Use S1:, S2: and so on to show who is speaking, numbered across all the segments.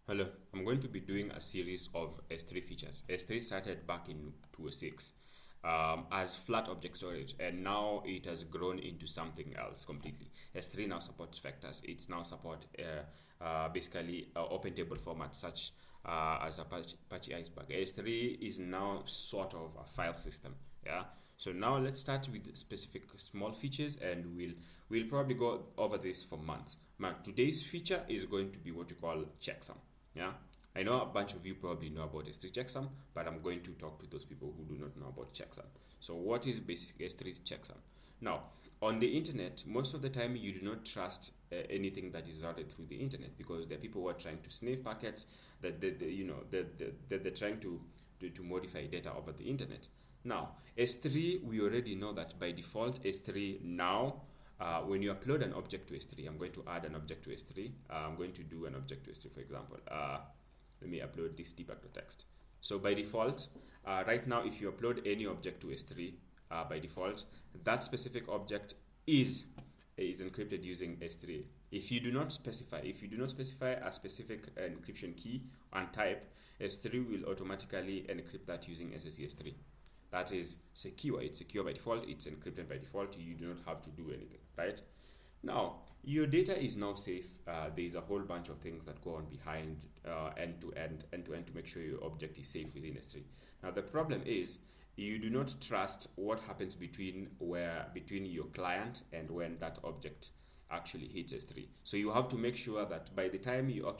S1: Hello, I'm going to be doing a series of S3 features. S3 started back in 2006 as flat object storage, and now it has grown into something else completely. S3 now supports vectors. It's now support basically open table formats such as Apache Iceberg. S3 is now sort of a file system. Yeah. So now let's start with specific small features, and we'll probably go over this for months. Now today's feature is going to be what we call checksum. Yeah, I know a bunch of you probably know about S3 checksum, but I'm going to talk to those people who do not know about checksum. So what is basic S3 checksum? Now, on the internet, most of the time you do not trust anything that is routed through the internet, because there are people who are trying to sniff packets, that they're trying to modify data over the internet. Now, S3, we already know that by default, S3 now, when you upload an object to S3, I'm going to add an object to S3. I'm going to do an object to S3, for example. Let me upload this debug.txt. So by default, right now, if you upload any object to S3, by default, that specific object is encrypted using S3. If you do not specify a specific encryption key and type, S3 will automatically encrypt that using SSE3. That is secure. It's secure by default. It's encrypted by default. You do not have to do anything, right? Now, your data is now safe. There's a whole bunch of things that go on behind end to end to make sure your object is safe within S3. Now, the problem is you do not trust what happens between your client and when that object actually hits S3. So you have to make sure that by the time your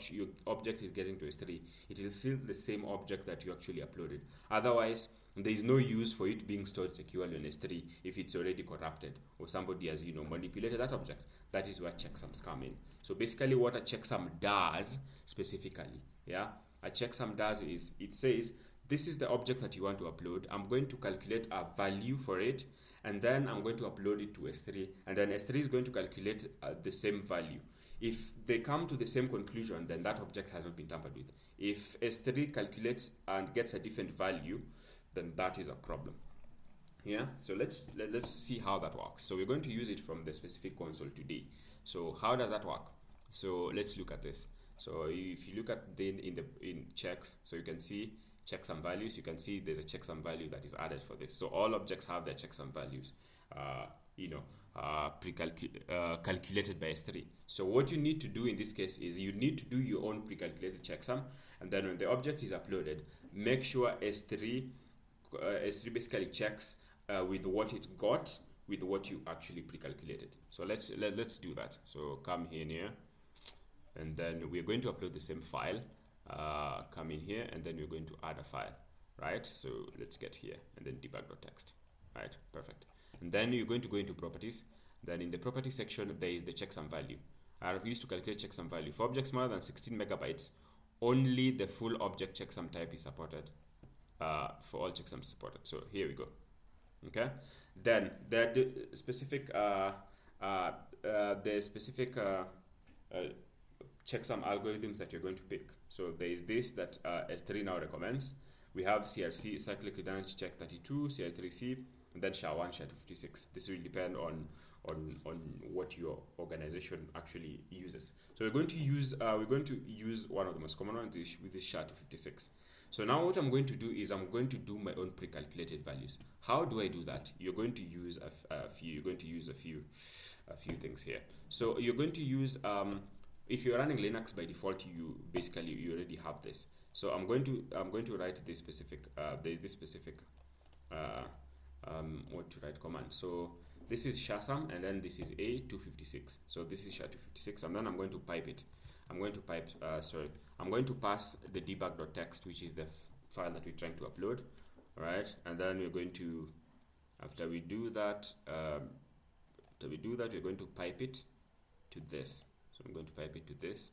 S1: object is getting to S3, it is still the same object that you actually uploaded. Otherwise, there is no use for it being stored securely on S3 if it's already corrupted or somebody has manipulated that object. That is where checksums come in. So basically, what a checksum does specifically, a checksum does is it says, this is the object that you want to upload. I'm going to calculate a value for it, and then I'm going to upload it to S3, and then S3 is going to calculate the same value. If they come to the same conclusion, then that object has not been tampered with. If S3 calculates and gets a different value, then that is a problem. Yeah, so let's see how that works. So we're going to use it from the specific console today. So how does that work? So let's look at this. So if you look at in checks, so you can see checksum values. You can see there's a checksum value that is added for this. So all objects have their checksum values, calculated by S3. So what you need to do in this case is you need to do your own pre-calculated checksum, and then when the object is uploaded, make sure S3 basically checks with what it got with what you actually pre-calculated. So let's do that. So come here, and then we're going to upload the same file. Come in here, and then we're going to add a file, right? So let's get here, and then debug.txt, right? Perfect. And then you're going to go into properties. Then in the property section, there is the checksum value. I have used to calculate checksum value. For objects smaller than 16 megabytes, only the full object checksum type is supported. For all checksums supported. So here we go. Okay. Then the specific checksum algorithms that you're going to pick. So there is this that S3 now recommends. We have CRC, cyclic redundancy check 32, CR3C, and then SHA1, SHA256. This will depend on what your organization actually uses. So we're going to use one of the most common ones with this SHA256. So now what I'm going to do is I'm going to do my own pre-calculated values. How do I do that? You're going to use a few things here. So you're going to use if you're running Linux by default, you already have this. So I'm going to write this specific there's this specific what to write command. So this is shasum, and then this is A256. So this is SHA256, and then I'm going to pipe it. I'm going to pass the debug.txt, which is the file that we're trying to upload, right? And then we're going to, after we do that, we're going to pipe it to this. So I'm going to pipe it to this,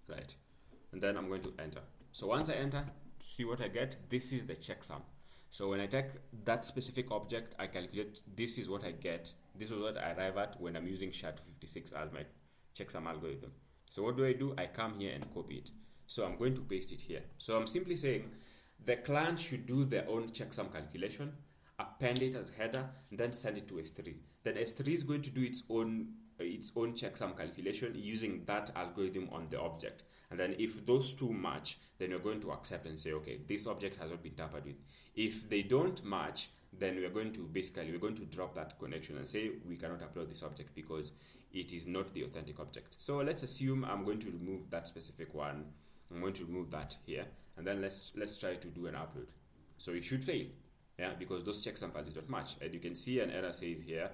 S1: right? And then I'm going to enter. So once I enter, see what I get. This is the checksum. So when I take that specific object, I calculate, this is what I get. This is what I arrive at when I'm using SHA256 as my checksum algorithm. So what do? I come here and copy it. So I'm going to paste it here. So I'm simply saying the client should do their own checksum calculation. append it as header, and then send it to S3. Then S3 is going to do its own checksum calculation using that algorithm on the object. And then if those two match, then you're going to accept and say, okay, this object has not been tampered with. If they don't match, then we're going to drop that connection and say we cannot upload this object because it is not the authentic object. So let's assume I'm going to remove that specific one. I'm going to remove that here, and then let's try to do an upload. So it should fail, yeah, because those checksum values don't match. And you can see an error says here,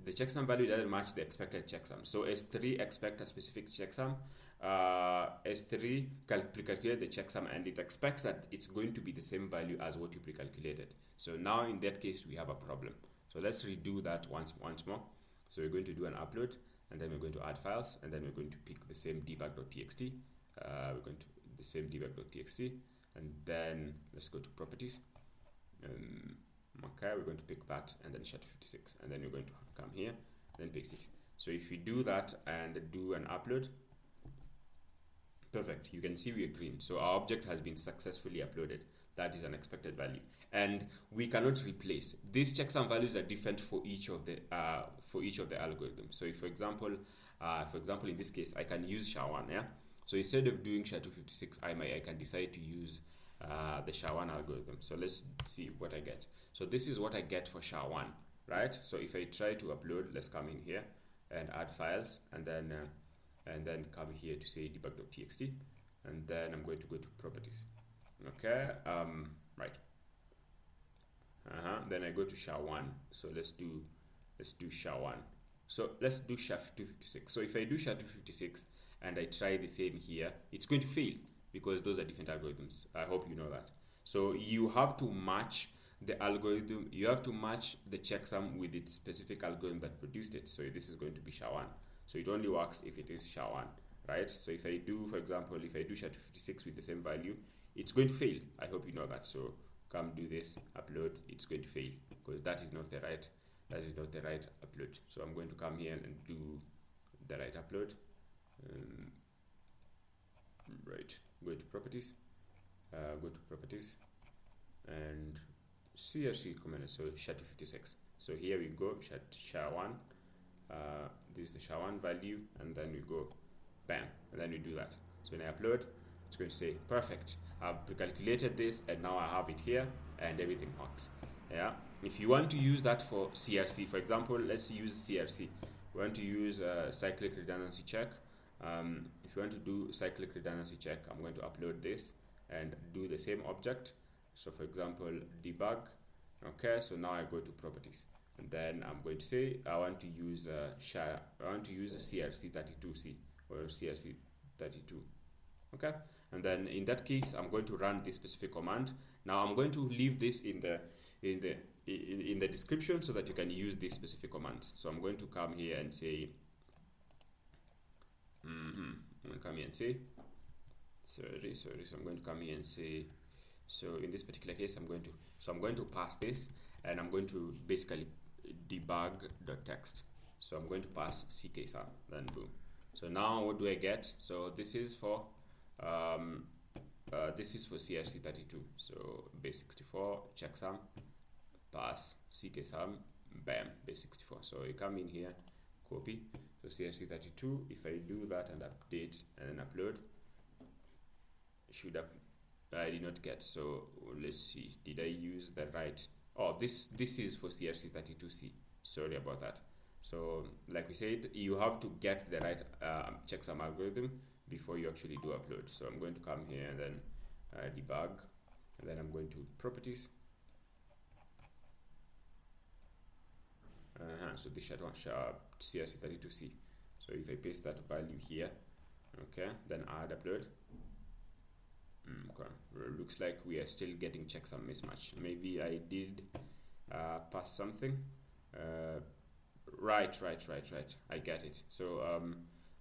S1: the checksum value doesn't match the expected checksum. So S3 expect a specific checksum. S3 pre-calculate the checksum, and it expects that it's going to be the same value as what you pre-calculated. So now in that case we have a problem. So let's redo that once more. So we're going to do an upload, and then we're going to add files, and then we're going to pick the same debug.txt. We're going to the same debug.txt, and then let's go to properties. Okay, we're going to pick that, and then SHA-256, and then we're going to come here, then paste it. So if we do that and do an upload, perfect, you can see we are green. So our object has been successfully uploaded. That is an expected value, and we cannot replace. These checksum values are different for each of the algorithms. So if, for example, in this case, I can use SHA-1, yeah. So instead of doing SHA-256, I can decide to use the SHA-1 algorithm. So let's see what I get. So this is what I get for SHA-1, right? So if I try to upload, let's come in here and add files, and then come here to say debug.txt, and then I'm going to go to properties. Okay, right. Then I go to SHA-1. So let's do SHA-1. So let's do SHA-256. So if I do SHA-256 and I try the same here, it's going to fail because those are different algorithms. I hope you know that. So you have to match the algorithm, you have to match the checksum with its specific algorithm that produced it. So this is going to be SHA-1. So it only works if it is SHA-1, right? So if I do, for example, if I do SHA-256 with the same value, it's going to fail. I hope you know that. So come do this, upload, it's going to fail because that is not the right upload. So I'm going to come here and do the right upload. Right, go to properties, and CRC command, so SHA-256. So here we go, SHA-1, this is the SHA-1 value, and then we go bam, and then we do that. So when I upload, it's going to say perfect, I've pre-calculated this, and now I have it here, and everything works. Yeah, if you want to use that for CRC, for example, let's use CRC. We want to use cyclic redundancy check. If you want to do cyclic redundancy check, I'm going to upload this and do the same object. So for example, debug. Okay, so now I go to properties, and then I'm going to say I want to use I want to use a CRC32C or CRC32. Okay, and then in that case, I'm going to run this specific command. Now I'm going to leave this in the description so that you can use this specific command. So I'm going to come here and say. I'm going to come here and say, sorry. So I'm going to come here and say, so in this particular case, I'm going to pass this, and I'm going to basically debug.text. So I'm going to pass checksum, then boom. So now what do I get? So this is for CRC32. So base 64 checksum, pass checksum, bam, base 64. So you come in here, copy. So CRC32, if I do that and update and then upload, I did not get. So let's see, did I use the right? Oh, this is for CRC32C. Sorry about that. So like we said, you have to get the right checksum algorithm before you actually do upload. So I'm going to come here and then debug, and then I'm going to properties. So this CRC32C. So if I paste that value here, okay, then add upload. Okay. Looks like we are still getting checksum mismatch. Maybe I did pass something. Right. I get it. So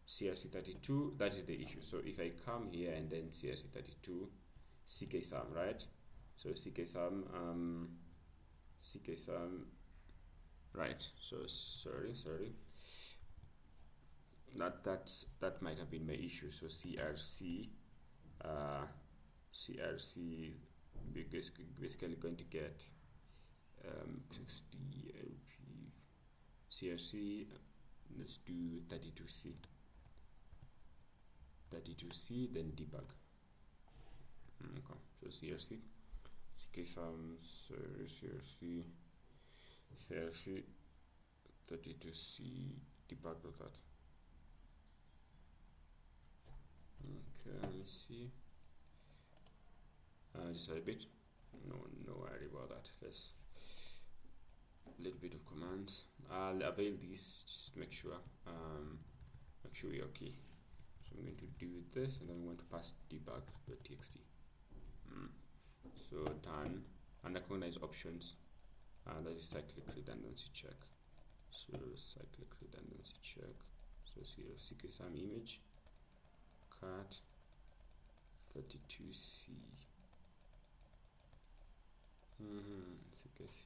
S1: CRC32, that is the issue. So if I come here and then CRC32, checksum, right? So checksum, right. So sorry. That might have been my issue. So CRC basically going to get 60 LP CRC. Let's do 32C. 32C, then debug. Okay, so CRC, checksums, CRC, 32C, debug with that. Okay, let me see. Just a bit. No worry about that. Let's a little bit of commands. I'll avail these just to make sure we're okay. So I'm going to do this, and then I'm going to pass debug.txt. So done. Unrecognized options. That is cyclic redundancy check. So cyclic redundancy check. So checksum image cat 32C. CKC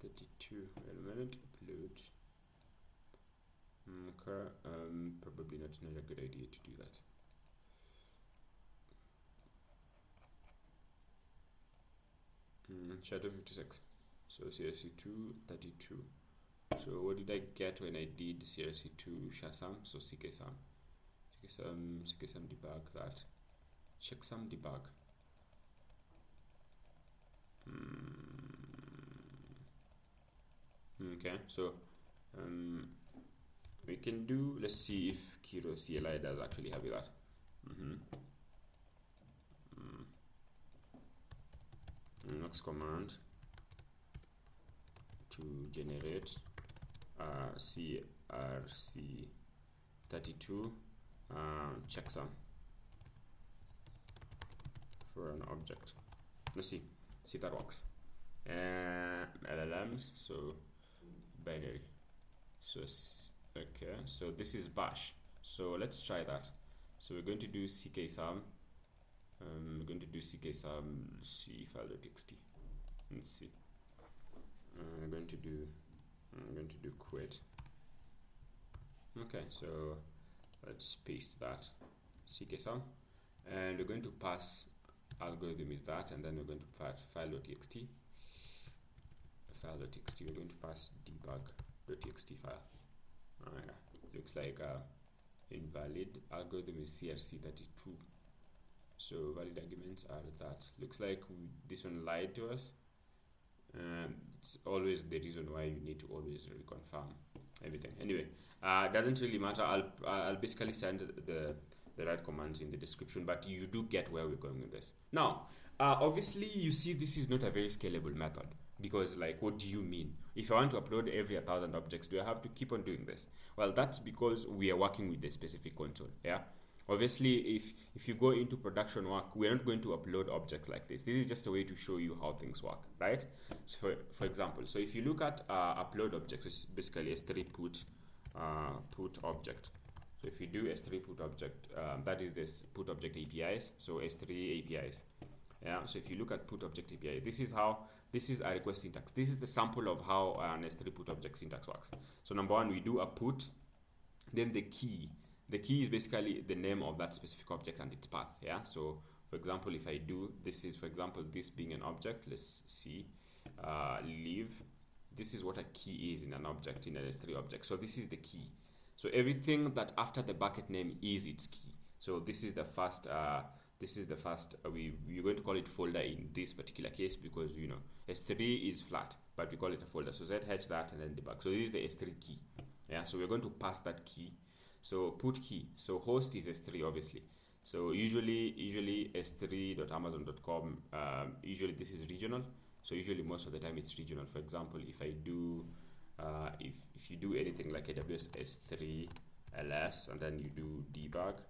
S1: 32. Wait a minute. Upload. Okay. Probably not a good idea to do that. Shadow 56. So CRC2 32. So what did I get when I did CRC2 shasum? So checksum debug that. Checksum debug. Okay, so we can do, let's see if Kiro CLI does actually have that. Next command to generate CRC32 checksum for an object. Let's see if that works. LLMs, so binary. So okay, so this is bash. So let's try that. So we're going to do checksum. We're going to do checksum file.txt. Let's see. I'm going to do quit. Okay, so let's paste that checksum, and we're going to pass algorithm is that, and then we're going to pass file.txt. We're going to pass debug.txt file. Looks like invalid algorithm is CRC32. So valid arguments are that. Looks like this one lied to us. It's always the reason why you need to always reconfirm everything. Anyway, doesn't really matter. I'll basically send the right commands in the description, but you do get where we're going with this. Now, obviously, you see this is not a very scalable method, because like, what do you mean? If I want to upload every 1,000 objects, do I have to keep on doing this? Well, that's because we are working with the specific console. Yeah. Obviously, if you go into production work, we're not going to upload objects like this. This is just a way to show you how things work, right? So for example, so if you look at upload objects, it's basically S3 put object. So if you do S3 put object, that is this put object APIs. So S3 APIs. Yeah. So if you look at put object API, this is a request syntax. This is the sample of how an S3 put object syntax works. So number one, we do a put, then the key. The key is basically the name of that specific object and its path. Yeah. So for example, if I do, this is, for example, this being an object, let's see, leave. This is what a key is in an object, in an S3 object. So this is the key. So everything that after the bucket name is its key. So this is the first, we're going to call it folder in this particular case, because, you know, S3 is flat, but we call it a folder. So ZH that and then debug. So this is the S3 key. Yeah. So we're going to pass that key. So put key. So host is S3, obviously. So usually s3.amazon.com, usually this is regional. So usually most of the time it's regional. For example, if I do, if you do anything like AWS S3 ls and then you do debug,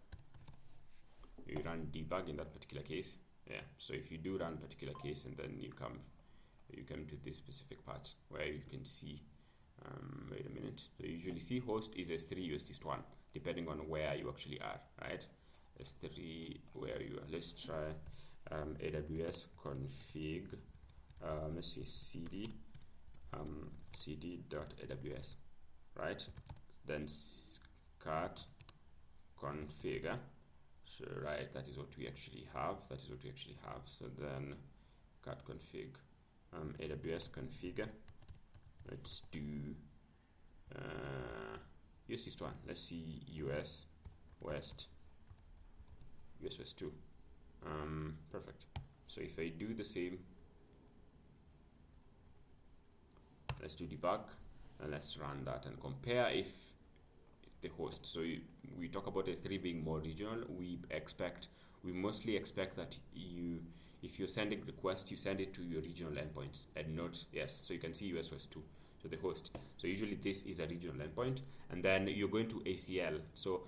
S1: you run debug in that particular case. Yeah. So if you do run particular case and then you come to this specific part where you can see, wait a minute. So you usually see host is S3 UST1, depending on where you actually are, right? S3 where you are. Let's try AWS config. Let's see cd.aws, right? Then cat config. So right, that is what we actually have. So then cat config. AWS configure. Let's do use this one. Let's see US West 2. Perfect. So if I do the same, let's do debug and let's run that and compare if the host. So we talk about S3 being more regional. We mostly expect that if you're sending requests, you send it to your regional endpoints and not, yes, so you can see US West 2, so the host. So usually this is a regional endpoint, and then you're going to ACL. So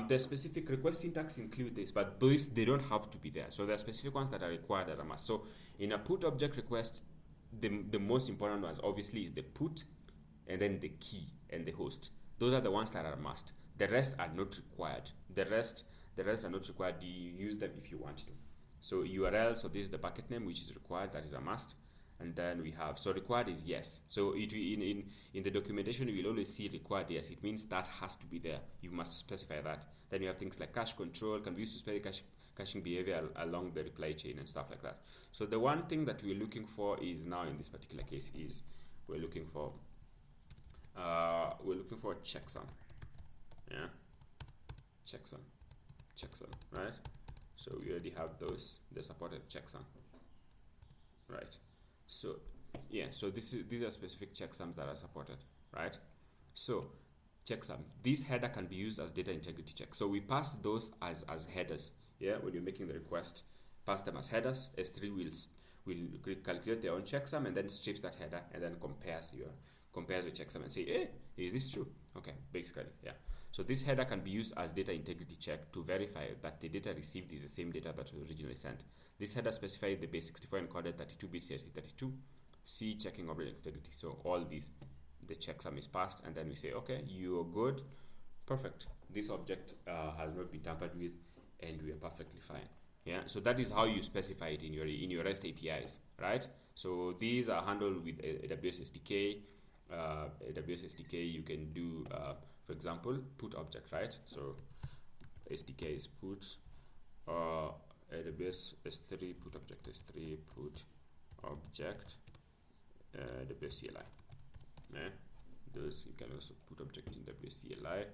S1: the specific request syntax include this, but those, they don't have to be there. So there are specific ones that are required that are must. So in a put object request, the most important ones obviously is the put, and then the key and the host. Those are the ones that are must. The rest are not required. The rest are not required. You use them if you want to. So URL, so this is the bucket name which is required, that is a must. And then we have, so required is yes. So in the documentation you will always see required yes. It means that has to be there. You must specify that. Then you have things like cache control, can be used to specify caching behavior along the reply chain and stuff like that. So the one thing that we're looking for is now in this particular case is we're looking for checksum. Yeah, checksum, right? So we already have those, the supported checksum, right? So yeah, so these are specific checksums that are supported, right? So checksum, this header can be used as data integrity check. So we pass those as headers. Yeah, when you're making the request, pass them as headers. S3 will calculate their own checksum and then strips that header and then compares your checksum and say, hey, is this true? Okay, basically, yeah. So this header can be used as data integrity check to verify that the data received is the same data that was originally sent. This header specifies the base 64 encoded 32-bit CRC32, C checking object integrity. So all these, the checksum is passed, and then we say, okay, you're good, perfect. This object has not been tampered with, and we are perfectly fine. Yeah, so that is how you specify it in your REST APIs, right? So these are handled with AWS SDK. AWS SDK, you can do, for example, put object, right? So SDK is put, AWS S3 put object, S3 put object, AWS CLI. Yeah, those you can also put object in AWS CLI.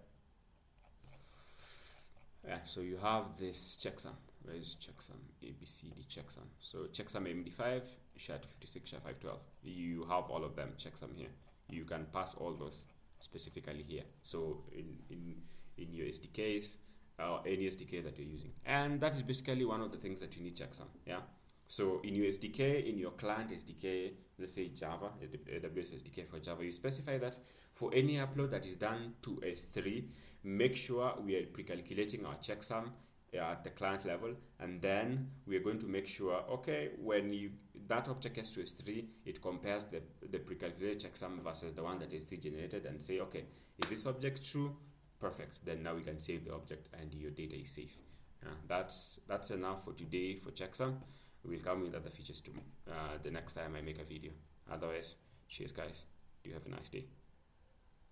S1: Yeah, so you have this checksum. Where is checksum? ABCD checksum. So checksum MD5, SHA-256, SHA-512. You have all of them checksum here. You can pass all those specifically here. So in your SDKs, any SDK that you're using, and that is basically one of the things that you need checksum. Yeah. So in your SDK, in your client SDK, let's say Java, AWS SDK for Java, you specify that for any upload that is done to S3, make sure we are pre-calculating our checksum at the client level, and then we are going to make sure, okay, when that object gets to S3, it compares the pre-calculated checksum versus the one that S3 generated and say, okay, is this object true? Perfect. Then now we can save the object and your data is safe. That's enough for today for checksum. We'll come with other features too the next time I make a video. Otherwise, cheers guys. You have a nice day.